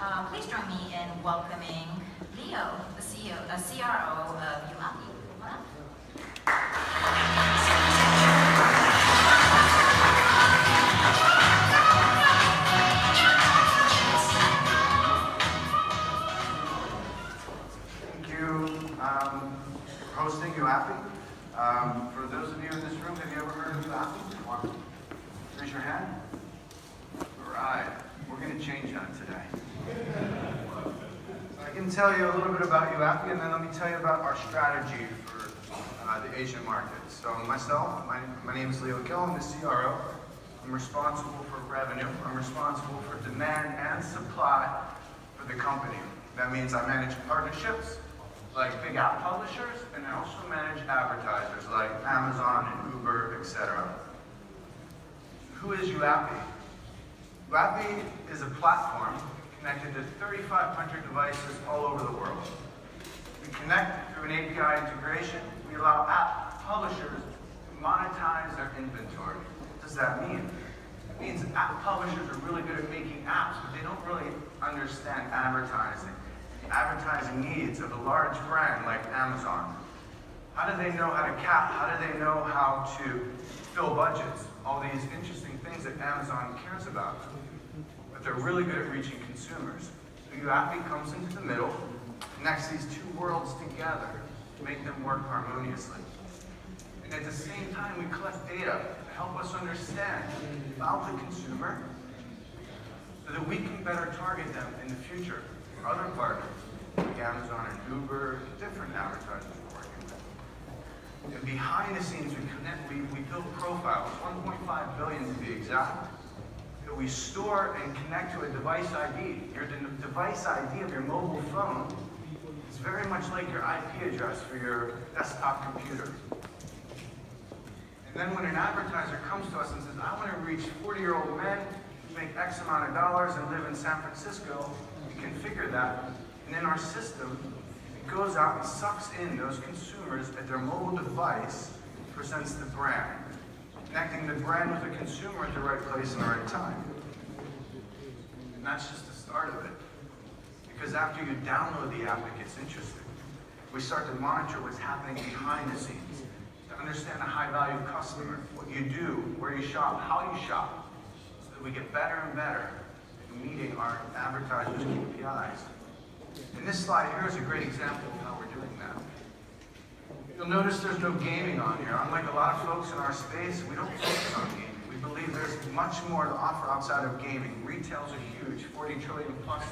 Please join me in welcoming Leo, the CRO of YouAppi's. Thank you for hosting YouAppi. For those of you in this room, have you ever heard of YouAppi? Raise your hand. All right, we're going to change that today. I can tell you a little bit about YouAppi, and then let me tell you about our strategy for the Asian market. So myself, my name is Giel. I'm the CRO. I'm responsible for revenue. I'm responsible for demand and supply for the company. That means I manage partnerships like big app publishers, and I also manage advertisers like Amazon and Uber, etc. Who is YouAppi? YouAppi is a platform connected to 3,500 devices all over the world. We connect through an API integration. We allow app publishers to monetize their inventory. What does that mean? It means app publishers are really good at making apps, but they don't really understand advertising. The advertising needs of a large brand like Amazon. How do they know how to cap? How do they know how to fill budgets? All these interesting things that Amazon cares about. But they're really good at reaching consumers. So YouAppi comes into the middle, connects these two worlds together to make them work harmoniously. And at the same time, we collect data to help us understand about the consumer so that we can better target them in the future. Other partners, like Amazon and Uber, different advertisers we're working with. And behind the scenes, we build profiles, 1.5 billion to be exact, that we store and connect to a device ID. The device ID of your mobile phone is very much like your IP address for your desktop computer. And then when an advertiser comes to us and says, I want to reach 40-year-old men who make X amount of dollars and live in San Francisco, we configure that, and in our system, it goes out and sucks in those consumers at their mobile device, presents the brand, connecting the brand with the consumer at the right place and the right time. And that's just the start of it. Because after you download the app, it gets interesting. We start to monitor what's happening behind the scenes, to understand a high-value customer, what you do, where you shop, how you shop, so that we get better and better at meeting our advertisers' KPIs. And this slide here is a great example of how we're doing that. You'll notice there's no gaming on here. Unlike a lot of folks in our space, we don't focus on gaming. We believe there's much more to offer outside of gaming. Retail's a huge $40 trillion plus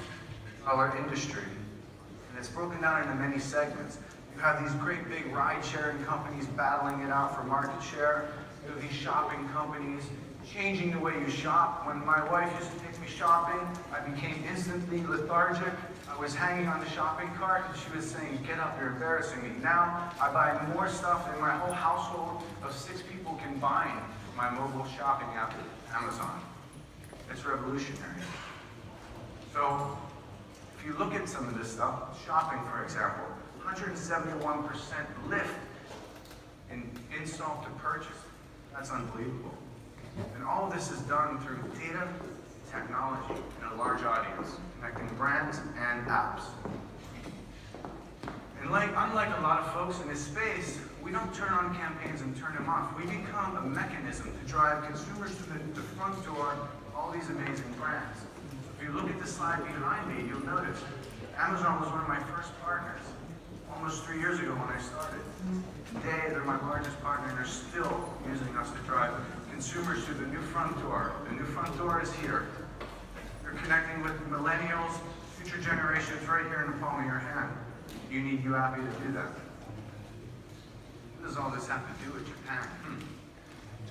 industry. And it's broken down into many segments. You have these great big ride-sharing companies battling it out for market share. You have these shopping companies changing the way you shop. When my wife used to take me shopping, I became instantly lethargic. I was hanging on the shopping cart and she was saying, get up, you're embarrassing me. Now I buy more stuff than my whole household of 6 people combined from my mobile shopping app at Amazon. It's revolutionary. So if you look at some of this stuff, shopping for example, 171% lift in install to purchase. That's unbelievable. And all of this is done through data, technology, and a large audience, connecting brands and apps. And unlike a lot of folks in this space, we don't turn on campaigns and turn them off. We become a mechanism to drive consumers to the front door of all these amazing brands. If you look at the slide behind me, you'll notice Amazon was one of my first partners almost 3 years ago when I started. Today, they're my largest partner, and they're still using us to drive consumers through the new front door. The new front door is here. You're connecting with millennials, future generations right here in the palm of your hand. You need YouAppi to do that. What does all this have to do with Japan?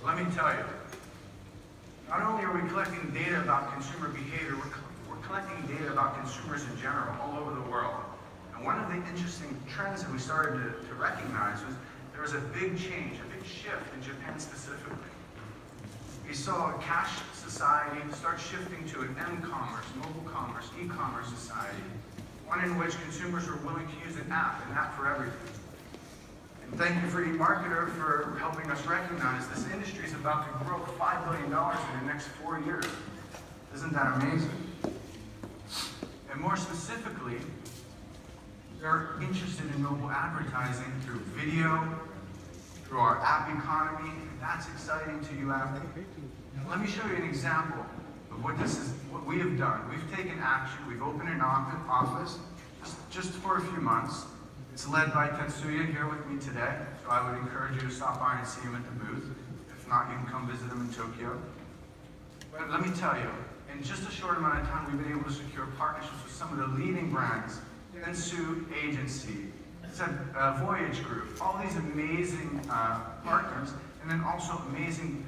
Let me tell you. Not only are we collecting data about consumer behavior, we're collecting data about consumers in general, all over the world. And one of the interesting trends that we started to recognize was there was a big change, a big shift in Japan specifically. We saw a cash society start shifting to an m-commerce, mobile commerce, e-commerce society, one in which consumers were willing to use an app for everything. And thank you for eMarketer for helping us recognize this industry is about to grow $5 billion in the next 4 years. Isn't that amazing? And more specifically, they're interested in mobile advertising through video, through our app economy, and that's exciting to YouAppi. Let me show you an example of what we have done. We've taken action. We've opened an office just for a few months. It's led by Tetsuya here with me today, so I would encourage you to stop by and see him at the booth. If not, you can come visit him in Tokyo. But let me tell you, in just a short amount of time, we've been able to secure partnerships with some of the leading brands, Dentsu Agency, Voyage Group, all these amazing partners, and then also amazing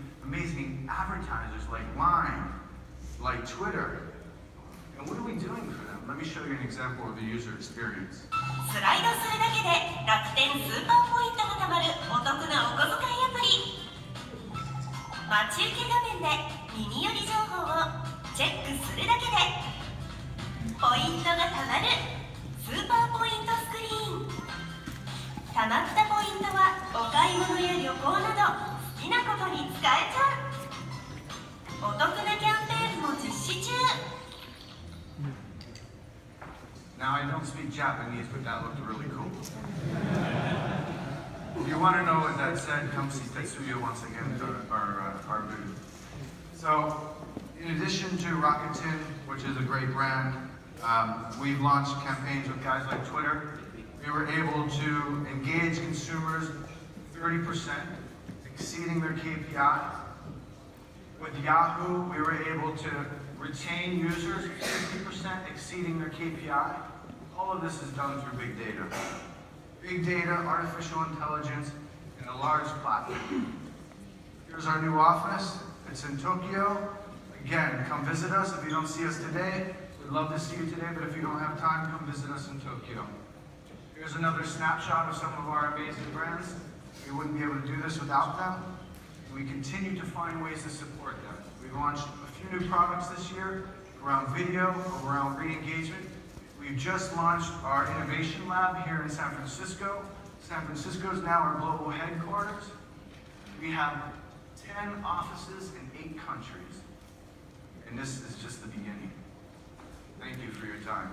advertisers like Line, like Twitter. And what are we doing for them? Let me show you an example of the user experience. スライドするだけで楽天スーパーポイントがたまるお得なお小遣いアプリ。待ち受け画面で耳寄り情報をチェックするだけでポイントがたまるスーパーポイントスクリーン。たまったポイントはお買い物や旅行など好きなことに使えちゃう。お得なキャンペーンも実施中。Now, I don't speak Japanese, but that looked really cool. If you want to know what that said, come see Tetsuya once again at our booth. So, in addition to Rakuten, which is a great brand, we've launched campaigns with guys like Twitter. We were able to engage consumers 30%, exceeding their KPI. With Yahoo, we were able to retain users 50%, exceeding their KPI. All of this is done through big data. Big data, artificial intelligence, and a large platform. Here's our new office. It's in Tokyo. Again, come visit us. If you don't see us today, we'd love to see you today, but if you don't have time, come visit us in Tokyo. Here's another snapshot of some of our amazing brands. We wouldn't be able to do this without them. We continue to find ways to support them. We've launched a few new products this year around video, around re-engagement. We've just launched our innovation lab here in San Francisco. San Francisco is now our global headquarters. We have 10 offices in 8 countries. And this is just the beginning. Thank you for your time.